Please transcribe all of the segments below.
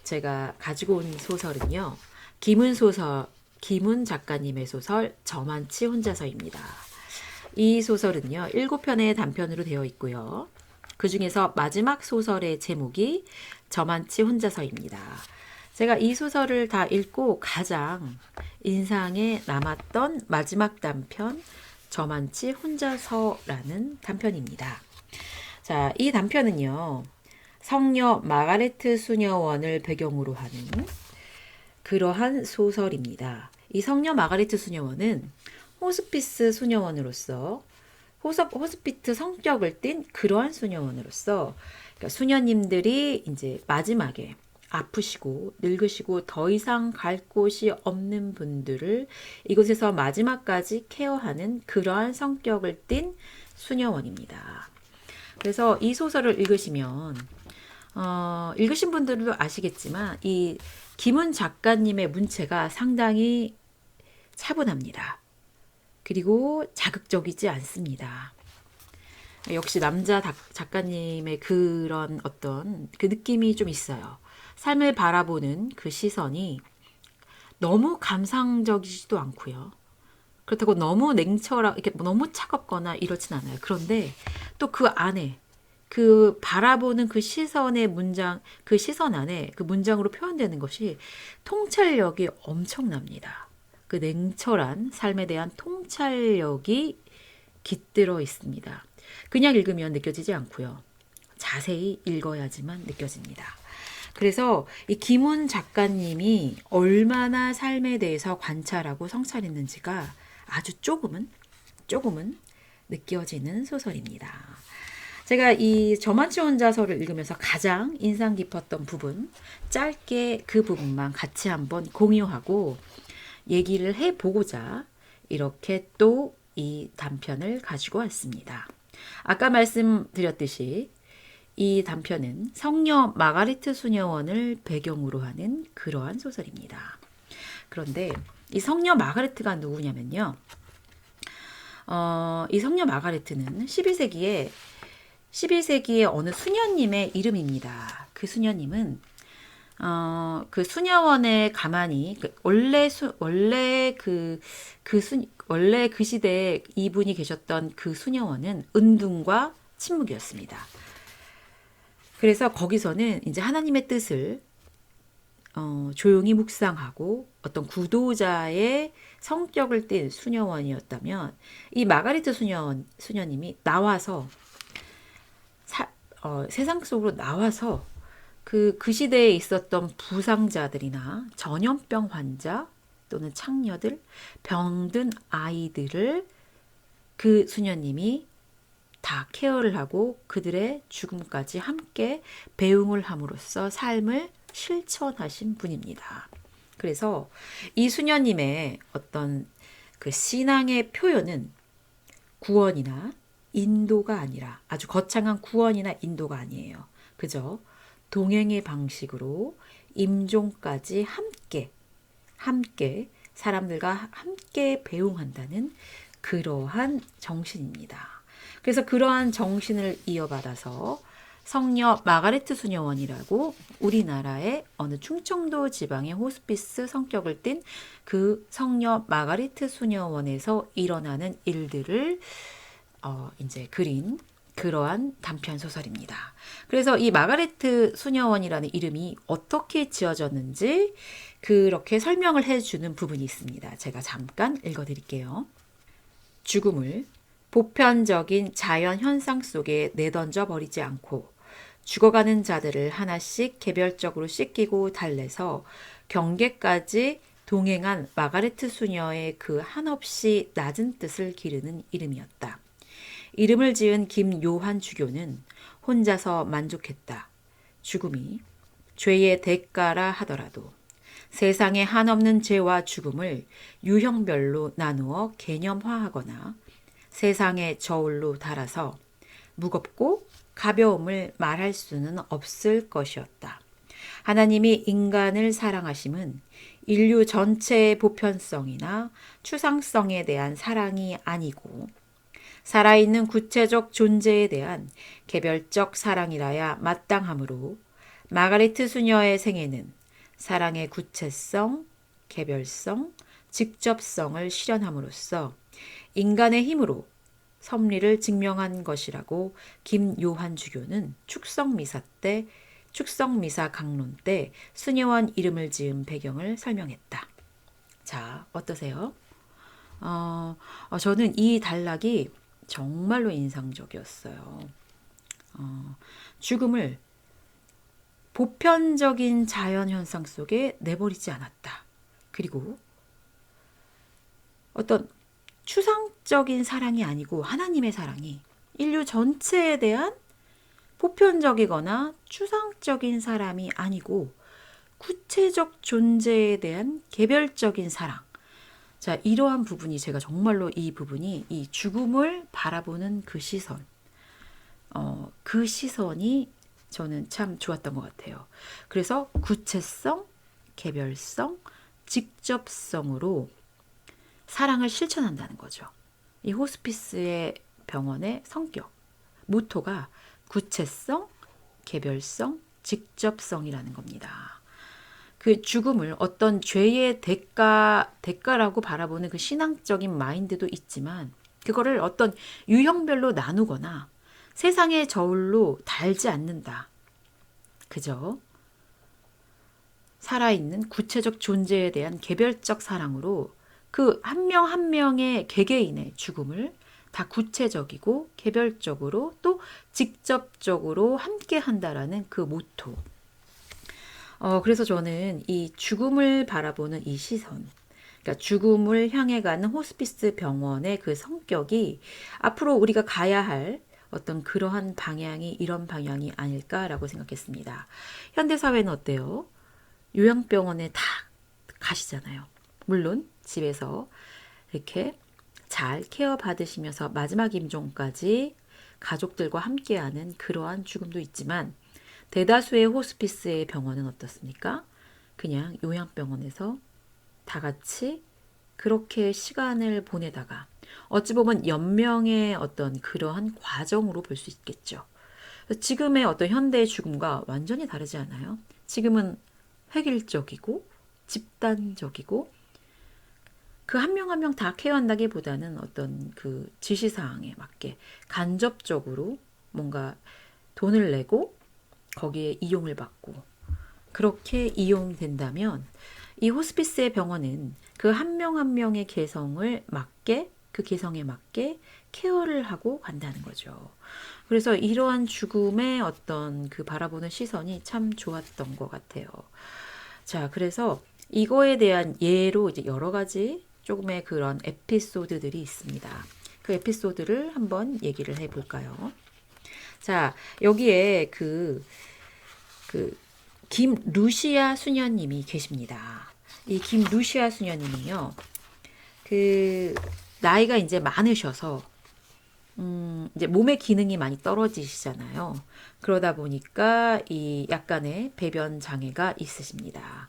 제가 가지고 온 소설은요. 김훈 작가님의 소설 저만치 혼자서입니다. 이 소설은요. 7편의 단편으로 되어 있고요. 그 중에서 마지막 소설의 제목이 저만치 혼자서입니다. 제가 이 소설을 다 읽고 가장 인상에 남았던 마지막 단편 저만치 혼자서라는 단편입니다. 자, 이 단편은요. 성녀 마가레트 수녀원을 배경으로 하는 그러한 소설입니다. 이 성녀 마가레트 수녀원은 호스피스 수녀원으로서 호스피트 성격을 띤 그러한 수녀원으로서 그러니까 수녀님들이 이제 마지막에 아프시고 늙으시고 더 이상 갈 곳이 없는 분들을 이곳에서 마지막까지 케어하는 그러한 성격을 띤 수녀원입니다. 그래서 이 소설을 읽으시면 읽으신 분들도 아시겠지만 이 김훈 작가님의 문체가 상당히 차분합니다. 그리고 자극적이지 않습니다. 역시 남자 작가님의 그런 어떤 그 느낌이 좀 있어요. 삶을 바라보는 그 시선이 너무 감상적이지도 않고요. 그렇다고 너무 이렇게 너무 차갑거나 이렇진 않아요. 그런데 또 그 안에 그 바라보는 그 시선의 문장, 그 시선 안에 그 문장으로 표현되는 것이 통찰력이 엄청납니다. 그 냉철한 삶에 대한 통찰력이 깃들어 있습니다. 그냥 읽으면 느껴지지 않고요. 자세히 읽어야지만 느껴집니다. 그래서 이 김훈 작가님이 얼마나 삶에 대해서 관찰하고 성찰했는지가 아주 조금은 느껴지는 소설입니다. 제가 이 저만치 혼자서를 읽으면서 가장 인상 깊었던 부분, 짧게 그 부분만 같이 한번 공유하고 얘기를 해보고자 이렇게 또 이 단편을 가지고 왔습니다. 아까 말씀드렸듯이 이 단편은 성녀 마가레트 수녀원을 배경으로 하는 그러한 소설입니다. 그런데 이 성녀 마가레트가 누구냐면요. 이 성녀 마가레트는 11세기의 어느 수녀님의 이름입니다. 그 수녀님은 그 수녀원에 가만히 원래 그 시대에 이분이 계셨던 그 수녀원은 은둔과 침묵이었습니다. 그래서 거기서는 이제 하나님의 뜻을 조용히 묵상하고 어떤 구도자의 성격을 띤 수녀원이었다면 이 마가리트 수녀님이 나와서 세상 속으로 나와서 그 시대에 있었던 부상자들이나 전염병 환자 또는 창녀들, 병든 아이들을 그 수녀님이 다 케어를 하고 그들의 죽음까지 함께 배웅을 함으로써 삶을 실천하신 분입니다. 그래서 이 수녀님의 어떤 그 신앙의 표현은 구원이나 인도가 아니라 아주 거창한 구원이나 인도가 아니에요. 그저 동행의 방식으로 임종까지 함께 사람들과 함께 배웅한다는 그러한 정신입니다. 그래서 그러한 정신을 이어받아서 성녀 마가레트 수녀원이라고 우리나라의 어느 충청도 지방의 호스피스 성격을 띤 그 성녀 마가레트 수녀원에서 일어나는 일들을 이제 그린 그러한 단편 소설입니다. 그래서 이 마가레트 수녀원이라는 이름이 어떻게 지어졌는지 그렇게 설명을 해주는 부분이 있습니다. 제가 잠깐 읽어드릴게요. 죽음을 보편적인 자연 현상 속에 내던져 버리지 않고 죽어가는 자들을 하나씩 개별적으로 씻기고 달래서 경계까지 동행한 마가레트 수녀의 그 한없이 낮은 뜻을 기르는 이름이었다. 이름을 지은 김요한 주교는 혼자서 만족했다. 죽음이 죄의 대가라 하더라도 세상에 한없는 죄와 죽음을 유형별로 나누어 개념화하거나 세상의 저울로 달아서 무겁고 가벼움을 말할 수는 없을 것이었다. 하나님이 인간을 사랑하심은 인류 전체의 보편성이나 추상성에 대한 사랑이 아니고 살아있는 구체적 존재에 대한 개별적 사랑이라야 마땅하므로 마가레트 수녀의 생애는 사랑의 구체성, 개별성, 직접성을 실현함으로써 인간의 힘으로 섭리를 증명한 것이라고 김요한 주교는 축성미사 강론 때 수녀원 이름을 지은 배경을 설명했다. 자, 어떠세요? 저는 이 단락이 정말로 인상적이었어요. 죽음을 보편적인 자연 현상 속에 내버리지 않았다. 그리고 어떤 추상적인 사랑이 아니고 하나님의 사랑이 인류 전체에 대한 보편적이거나 추상적인 사람이 아니고 구체적 존재에 대한 개별적인 사랑. 자, 이러한 부분이 제가 정말로 이 부분이 이 죽음을 바라보는 그 시선, 그 시선이 저는 참 좋았던 것 같아요. 그래서 구체성, 개별성, 직접성으로 사랑을 실천한다는 거죠. 이 호스피스의 병원의 성격, 모토가 구체성, 개별성, 직접성이라는 겁니다. 그 죽음을 어떤 죄의 대가라고 바라보는 그 신앙적인 마인드도 있지만 그거를 어떤 유형별로 나누거나 세상의 저울로 달지 않는다. 그저 살아있는 구체적 존재에 대한 개별적 사랑으로 그 한 명 한 명의 개개인의 죽음을 다 구체적이고 개별적으로 또 직접적으로 함께 한다라는 그 모토. 그래서 저는 이 죽음을 바라보는 이 시선, 그러니까 죽음을 향해 가는 호스피스 병원의 그 성격이 앞으로 우리가 가야 할 어떤 그러한 방향이 이런 방향이 아닐까라고 생각했습니다. 현대사회는 어때요? 요양병원에 다 가시잖아요. 물론 집에서 이렇게 잘 케어 받으시면서 마지막 임종까지 가족들과 함께하는 그러한 죽음도 있지만 대다수의 호스피스의 병원은 어떻습니까? 그냥 요양병원에서 다 같이 그렇게 시간을 보내다가 어찌 보면 연명의 어떤 그러한 과정으로 볼 수 있겠죠. 지금의 어떤 현대의 죽음과 완전히 다르지 않아요? 지금은 획일적이고 집단적이고 그 한 명 한 명 다 케어한다기보다는 어떤 그 지시사항에 맞게 간접적으로 뭔가 돈을 내고 거기에 이용을 받고 그렇게 이용된다면 이 호스피스의 병원은 그 한 명 한 명의 개성을 맞게 그 개성에 맞게 케어를 하고 간다는 거죠. 그래서 이러한 죽음의 어떤 그 바라보는 시선이 참 좋았던 것 같아요. 자, 그래서 이거에 대한 예로 이제 여러 가지 조금의 그런 에피소드들이 있습니다. 그 에피소드를 한번 얘기를 해볼까요? 자, 여기에 김루시아 수녀님이 계십니다. 이 김루시아 수녀님은요, 나이가 이제 많으셔서, 이제 몸의 기능이 많이 떨어지시잖아요. 그러다 보니까 이 약간의 배변 장애가 있으십니다.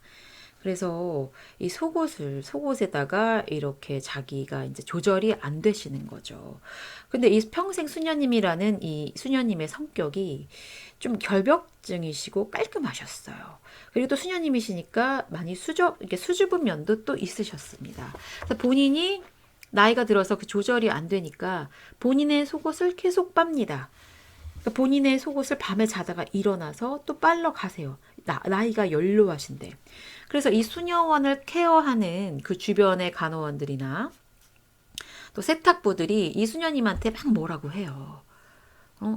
그래서 이 속옷에다가 이렇게 자기가 이제 조절이 안 되시는 거죠. 근데 이 평생 수녀님이라는 이 수녀님의 성격이 좀 결벽증이시고 깔끔하셨어요. 그리고 또 수녀님이시니까 많이 이렇게 수줍은 면도 또 있으셨습니다. 그래서 본인이 나이가 들어서 그 조절이 안 되니까 본인의 속옷을 계속 빱니다. 그러니까 본인의 속옷을 밤에 자다가 일어나서 또 빨러 가세요. 나이가 연로하신데. 그래서 이 수녀원을 케어하는 그 주변의 간호원들이나 또 세탁부들이 이 수녀님한테 막 뭐라고 해요.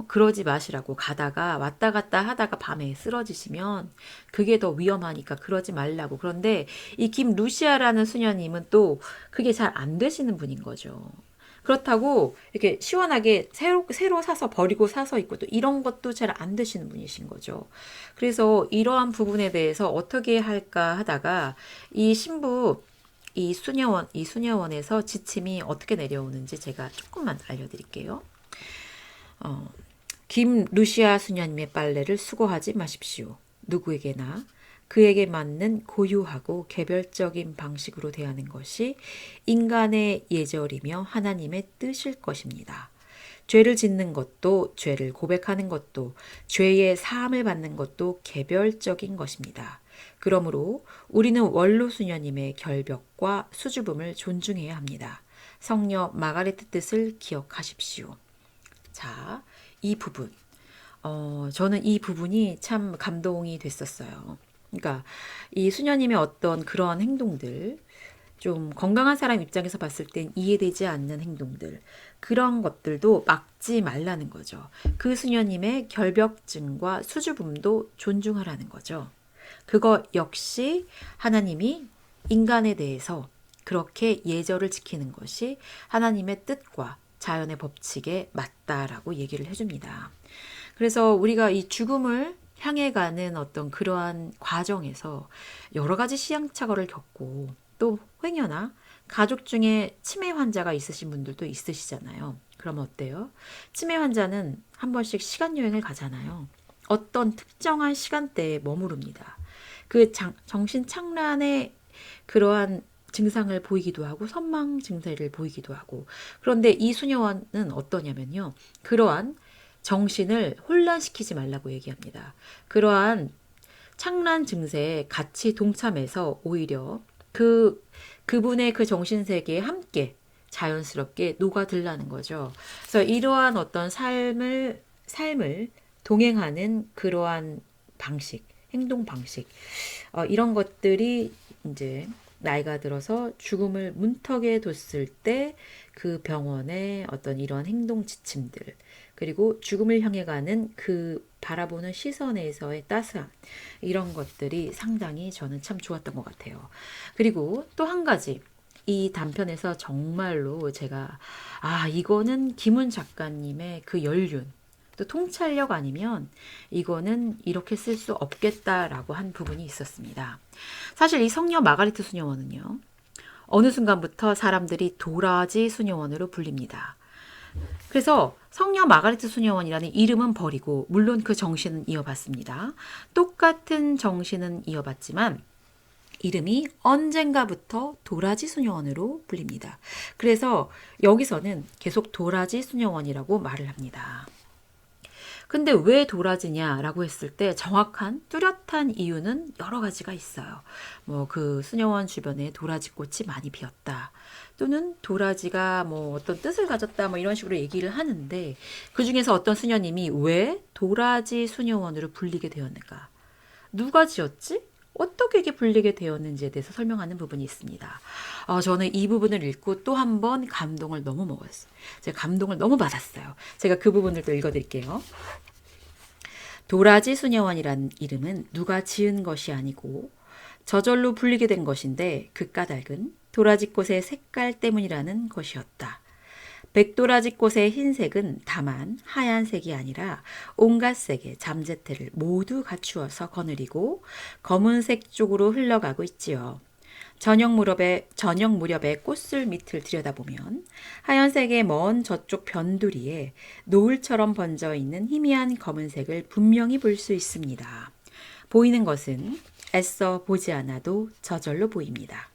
그러지 마시라고 가다가 왔다 갔다 하다가 밤에 쓰러지시면 그게 더 위험하니까 그러지 말라고. 그런데 이 김루시아라는 수녀님은 또 그게 잘 안 되시는 분인 거죠. 그렇다고 이렇게 시원하게 새로 사서 버리고 사서 입고 또 이런 것도 잘 안 되시는 분이신 거죠. 그래서 이러한 부분에 대해서 어떻게 할까 하다가 이 신부 이 수녀원에서 지침이 어떻게 내려오는지 제가 조금만 알려드릴게요. 김루시아 수녀님의 빨래를 수거하지 마십시오. 누구에게나 그에게 맞는 고유하고 개별적인 방식으로 대하는 것이 인간의 예절이며 하나님의 뜻일 것입니다. 죄를 짓는 것도 죄를 고백하는 것도 죄의 사함을 받는 것도 개별적인 것입니다. 그러므로 우리는 원로 수녀님의 결벽과 수줍음을 존중해야 합니다. 성녀 마가레트 뜻을 기억하십시오. 자, 이 부분. 저는 이 부분이 참 감동이 됐었어요. 그러니까 이 수녀님의 어떤 그런 행동들, 좀 건강한 사람 입장에서 봤을 땐 이해되지 않는 행동들, 그런 것들도 막지 말라는 거죠. 그 수녀님의 결벽증과 수줍음도 존중하라는 거죠. 그거 역시 하나님이 인간에 대해서 그렇게 예절을 지키는 것이 하나님의 뜻과 자연의 법칙에 맞다라고 얘기를 해줍니다. 그래서 우리가 이 죽음을 향해 가는 어떤 그러한 과정에서 여러 가지 시행착오를 겪고 또 행여나 가족 중에 치매 환자가 있으신 분들도 있으시잖아요. 그러면 어때요? 치매 환자는 한 번씩 시간 여행을 가잖아요. 어떤 특정한 시간대에 머무릅니다. 그 정신 착란의 그러한 증상을 보이기도 하고 선망 증세를 보이기도 하고, 그런데 이 수녀원은 어떠냐면요. 그러한 정신을 혼란시키지 말라고 얘기합니다. 그러한 착란 증세에 같이 동참해서 오히려 그분의 그 정신세계에 함께 자연스럽게 녹아들라는 거죠. 그래서 이러한 어떤 삶을 동행하는 그러한 방식, 행동 방식, 이런 것들이 이제 나이가 들어서 죽음을 문턱에 뒀을 때 그 병원의 어떤 이런 행동 지침들, 그리고 죽음을 향해 가는 그 바라보는 시선에서의 따스함, 이런 것들이 상당히 저는 참 좋았던 것 같아요. 그리고 또 한 가지, 이 단편에서 정말로 제가 이거는 김훈 작가님의 그 연륜, 또 통찰력 아니면 이거는 이렇게 쓸 수 없겠다라고 한 부분이 있었습니다. 사실 이 성녀 마가리트 수녀원은요, 어느 순간부터 사람들이 도라지 수녀원으로 불립니다. 그래서 성녀 마가리트 수녀원이라는 이름은 버리고 물론 그 정신은 이어받습니다. 똑같은 정신은 이어받지만 이름이 언젠가부터 도라지 수녀원으로 불립니다. 그래서 여기서는 계속 도라지 수녀원이라고 말을 합니다. 근데 왜 도라지냐라고 했을 때 정확한 뚜렷한 이유는 여러 가지가 있어요. 뭐 그 수녀원 주변에 도라지 꽃이 많이 피었다. 또는 도라지가 뭐 어떤 뜻을 가졌다, 뭐 이런 식으로 얘기를 하는데, 그 중에서 어떤 수녀님이 왜 도라지 수녀원으로 불리게 되었는가? 누가 지었지? 어떻게 이게 불리게 되었는지에 대해서 설명하는 부분이 있습니다. 저는 이 부분을 읽고 또 한 번 감동을 너무 먹었어요. 제가 감동을 너무 받았어요. 제가 그 부분을 또 읽어드릴게요. 도라지 수녀원이란 이름은 누가 지은 것이 아니고 저절로 불리게 된 것인데 그 까닭은 도라지꽃의 색깔 때문이라는 것이었다. 백도라지꽃의 흰색은 다만 하얀색이 아니라 온갖 색의 잠재태를 모두 갖추어서 거느리고 검은색 쪽으로 흘러가고 있지요. 저녁 무렵에 꽃술 밑을 들여다보면 하얀색의 먼 저쪽 변두리에 노을처럼 번져 있는 희미한 검은색을 분명히 볼 수 있습니다. 보이는 것은 애써 보지 않아도 저절로 보입니다.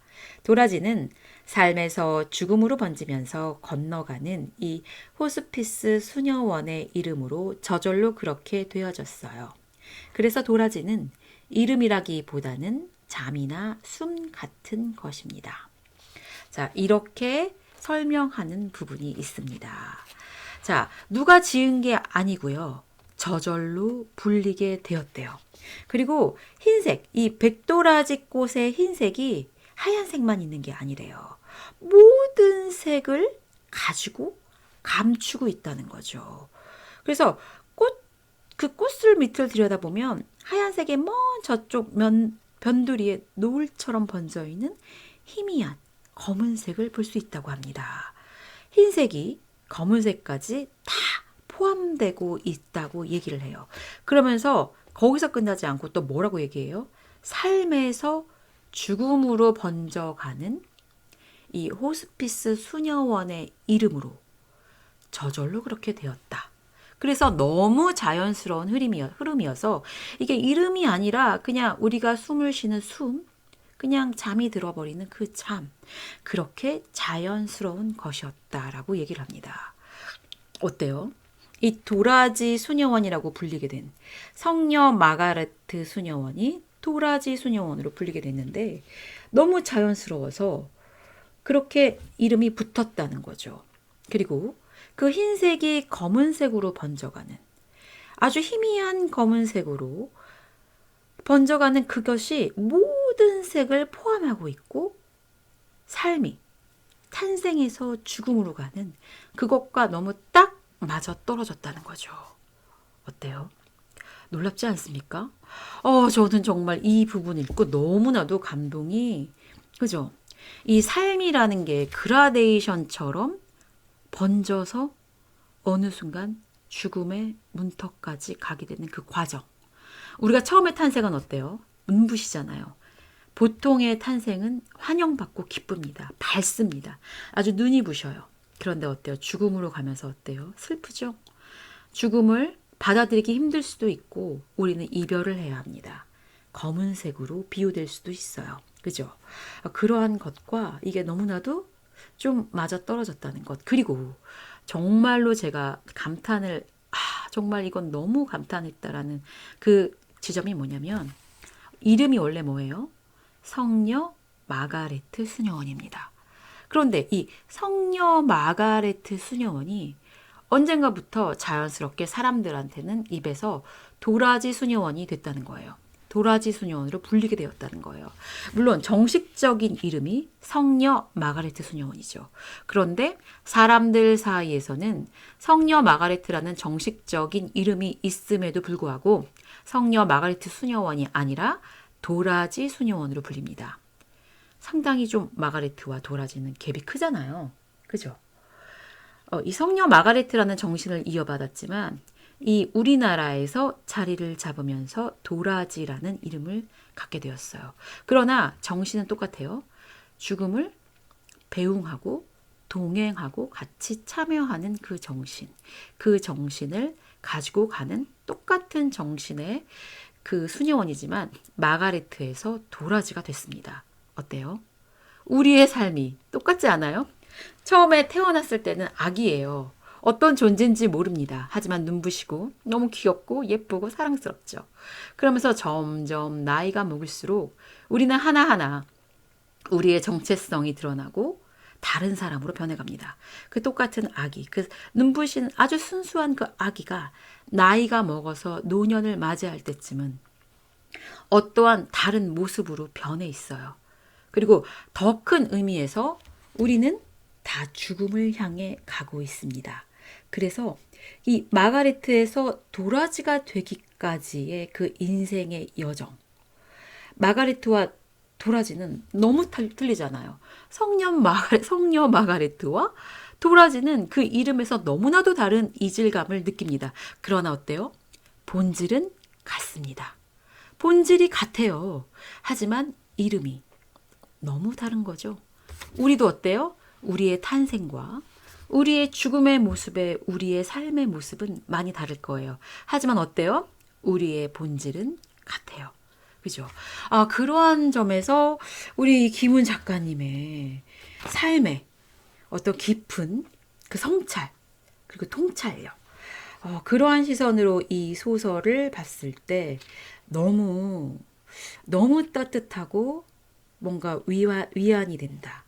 도라지는 삶에서 죽음으로 번지면서 건너가는 이 호스피스 수녀원의 이름으로 저절로 그렇게 되어졌어요. 그래서 도라지는 이름이라기보다는 잠이나 숨 같은 것입니다. 자, 이렇게 설명하는 부분이 있습니다. 자, 누가 지은 게 아니고요. 저절로 불리게 되었대요. 그리고 흰색, 이 백도라지 꽃의 흰색이 하얀색만 있는 게 아니래요. 모든 색을 가지고 감추고 있다는 거죠. 그래서 그 꽃술 밑을 들여다보면 하얀색의 먼 저쪽 변두리에 노을처럼 번져 있는 희미한 검은색을 볼 수 있다고 합니다. 흰색이 검은색까지 다 포함되고 있다고 얘기를 해요. 그러면서 거기서 끝나지 않고 또 뭐라고 얘기해요? 삶에서 죽음으로 번져가는 이 호스피스 수녀원의 이름으로 저절로 그렇게 되었다. 그래서 너무 자연스러운 흐름이어서 이게 이름이 아니라 그냥 우리가 숨을 쉬는 숨, 그냥 잠이 들어버리는 그 잠, 그렇게 자연스러운 것이었다라고 얘기를 합니다. 어때요? 이 도라지 수녀원이라고 불리게 된 성녀 마가레트 수녀원이 도라지 수녀원으로 불리게 됐는데 너무 자연스러워서 그렇게 이름이 붙었다는 거죠. 그리고 그 흰색이 검은색으로 번져가는 아주 희미한 검은색으로 번져가는 그것이 모든 색을 포함하고 있고 삶이 탄생에서 죽음으로 가는 그것과 너무 딱 맞아 떨어졌다는 거죠. 어때요? 놀랍지 않습니까? 저는 정말 이 부분 읽고 너무나도 감동이, 그죠? 이 삶이라는 게 그라데이션처럼 번져서 어느 순간 죽음의 문턱까지 가게 되는 그 과정. 우리가 처음에 탄생은 어때요? 눈부시잖아요. 보통의 탄생은 환영받고 기쁩니다. 밝습니다. 아주 눈이 부셔요. 그런데 어때요? 죽음으로 가면서 어때요? 슬프죠? 죽음을 받아들이기 힘들 수도 있고 우리는 이별을 해야 합니다. 검은색으로 비유될 수도 있어요. 그죠? 그러한 것과 이게 너무나도 좀 맞아떨어졌다는 것. 그리고 정말로 제가 감탄을 정말 이건 너무 감탄했다라는 그 지점이 뭐냐면 이름이 원래 뭐예요? 성녀 마가레트 수녀원입니다. 그런데 이 성녀 마가레트 수녀원이 언젠가부터 자연스럽게 사람들한테는 입에서 도라지 수녀원이 됐다는 거예요. 도라지 수녀원으로 불리게 되었다는 거예요. 물론 정식적인 이름이 성녀 마가레트 수녀원이죠. 그런데 사람들 사이에서는 성녀 마가레트라는 정식적인 이름이 있음에도 불구하고 성녀 마가레트 수녀원이 아니라 도라지 수녀원으로 불립니다. 상당히 좀 마가레트와 도라지는 갭이 크잖아요. 그죠? 이 성녀 마가레트라는 정신을 이어받았지만 이 우리나라에서 자리를 잡으면서 도라지라는 이름을 갖게 되었어요. 그러나 정신은 똑같아요. 죽음을 배웅하고 동행하고 같이 참여하는 그 정신을 가지고 가는 똑같은 정신의 그 수녀원이지만 마가레트에서 도라지가 됐습니다. 어때요? 우리의 삶이 똑같지 않아요? 처음에 태어났을 때는 아기예요. 어떤 존재인지 모릅니다. 하지만 눈부시고 너무 귀엽고 예쁘고 사랑스럽죠. 그러면서 점점 나이가 먹을수록 우리는 하나하나 우리의 정체성이 드러나고 다른 사람으로 변해갑니다. 그 똑같은 아기, 그 눈부신 아주 순수한 그 아기가 나이가 먹어서 노년을 맞이할 때쯤은 어떠한 다른 모습으로 변해 있어요. 그리고 더 큰 의미에서 우리는 다 죽음을 향해 가고 있습니다. 그래서 이 마가레트에서 도라지가 되기까지의 그 인생의 여정. 마가레트와 도라지는 너무 틀리잖아요. 성녀 마가레트와 도라지는 그 이름에서 너무나도 다른 이질감을 느낍니다. 그러나 어때요? 본질은 같습니다. 본질이 같아요. 하지만 이름이 너무 다른 거죠. 우리도 어때요? 우리의 탄생과 우리의 죽음의 모습에 우리의 삶의 모습은 많이 다를 거예요. 하지만 어때요? 우리의 본질은 같아요. 그죠? 그러한 점에서 우리 김훈 작가님의 삶의 어떤 깊은 그 성찰, 그리고 통찰력. 그러한 시선으로 이 소설을 봤을 때 너무 따뜻하고 뭔가 위안이 된다.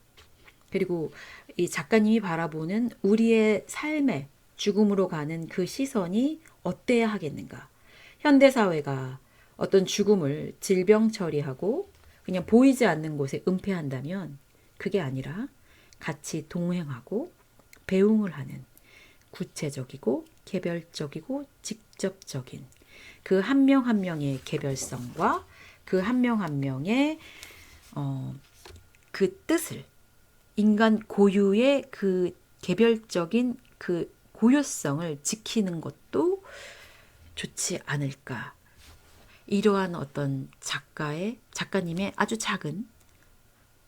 그리고 이 작가님이 바라보는 우리의 삶의 죽음으로 가는 그 시선이 어때야 하겠는가. 현대사회가 어떤 죽음을 질병 처리하고 그냥 보이지 않는 곳에 은폐한다면 그게 아니라 같이 동행하고 배웅을 하는 구체적이고 개별적이고 직접적인 그 한 명 한 명의 개별성과 그 한 명 한 명의 그 뜻을 인간 고유의 그 개별적인 그 고유성을 지키는 것도 좋지 않을까. 이러한 어떤 작가님의 아주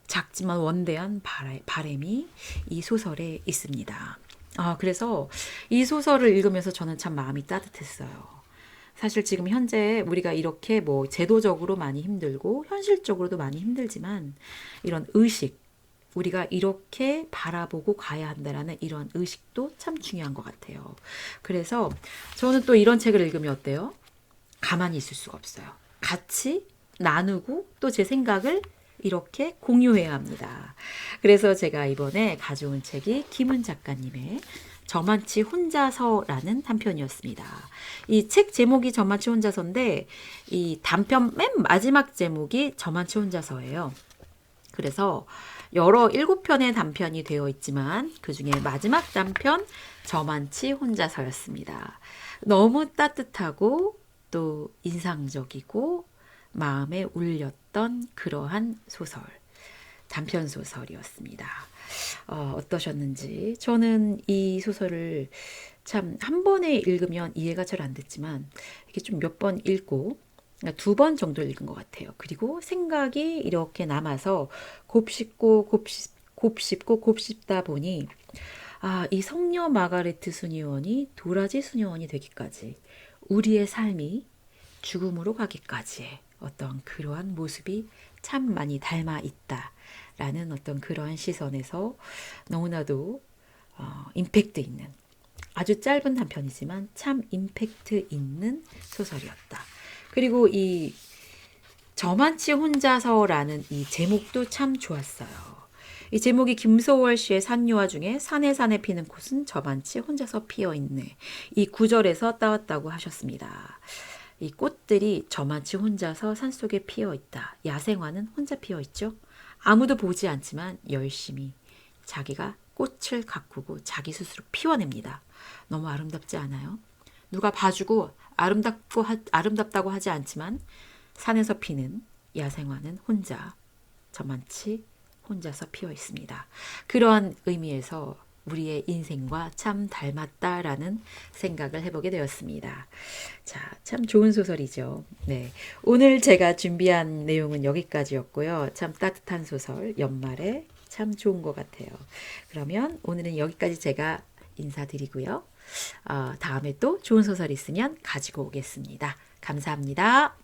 작지만 원대한 바람이 이 소설에 있습니다. 그래서 이 소설을 읽으면서 저는 참 마음이 따뜻했어요. 사실 지금 현재 우리가 이렇게 뭐 제도적으로 많이 힘들고 현실적으로도 많이 힘들지만 이런 의식, 우리가 이렇게 바라보고 가야 한다라는 이런 의식도 참 중요한 것 같아요. 그래서 저는 또 이런 책을 읽으면 어때요? 가만히 있을 수가 없어요. 같이 나누고 또 제 생각을 이렇게 공유해야 합니다. 그래서 제가 이번에 가져온 책이 김은 작가님의 저만치 혼자서라는 단편이었습니다. 이 책 제목이 저만치 혼자서인데 이 단편 맨 마지막 제목이 저만치 혼자서예요. 그래서 여러 7편의 단편이 되어 있지만 그 중에 마지막 단편 저만치 혼자서였습니다. 너무 따뜻하고 또 인상적이고 마음에 울렸던 그러한 소설, 단편 소설이었습니다. 어떠셨는지. 저는 이 소설을 참 한 번에 읽으면 이해가 잘 안 됐지만 이렇게 좀 몇 번 읽고 2번 정도 읽은 것 같아요. 그리고 생각이 이렇게 남아서 곱씹다 보니 이 성녀 마가레트 수녀원이 도라지 수녀원이 되기까지 우리의 삶이 죽음으로 가기까지의 어떤 그러한 모습이 참 많이 닮아 있다라는 어떤 그러한 시선에서 너무나도 임팩트 있는 아주 짧은 단편이지만 참 임팩트 있는 소설이었다. 그리고 이 저만치 혼자서라는 이 제목도 참 좋았어요. 이 제목이 김소월 씨의 산유화 중에 산에 피는 꽃은 저만치 혼자서 피어있네. 이 구절에서 따왔다고 하셨습니다. 이 꽃들이 저만치 혼자서 산속에 피어있다. 야생화는 혼자 피어있죠. 아무도 보지 않지만 열심히 자기가 꽃을 가꾸고 자기 스스로 피워냅니다. 너무 아름답지 않아요? 누가 봐주고 아름답다고 하지 않지만 산에서 피는 야생화는 혼자 저만치 혼자서 피어 있습니다. 그러한 의미에서 우리의 인생과 참 닮았다라는 생각을 해보게 되었습니다. 자, 참 좋은 소설이죠. 네, 오늘 제가 준비한 내용은 여기까지였고요. 참 따뜻한 소설, 연말에 참 좋은 것 같아요. 그러면 오늘은 여기까지 제가 인사드리고요. 다음에 또 좋은 소설 있으면 가지고 오겠습니다. 감사합니다.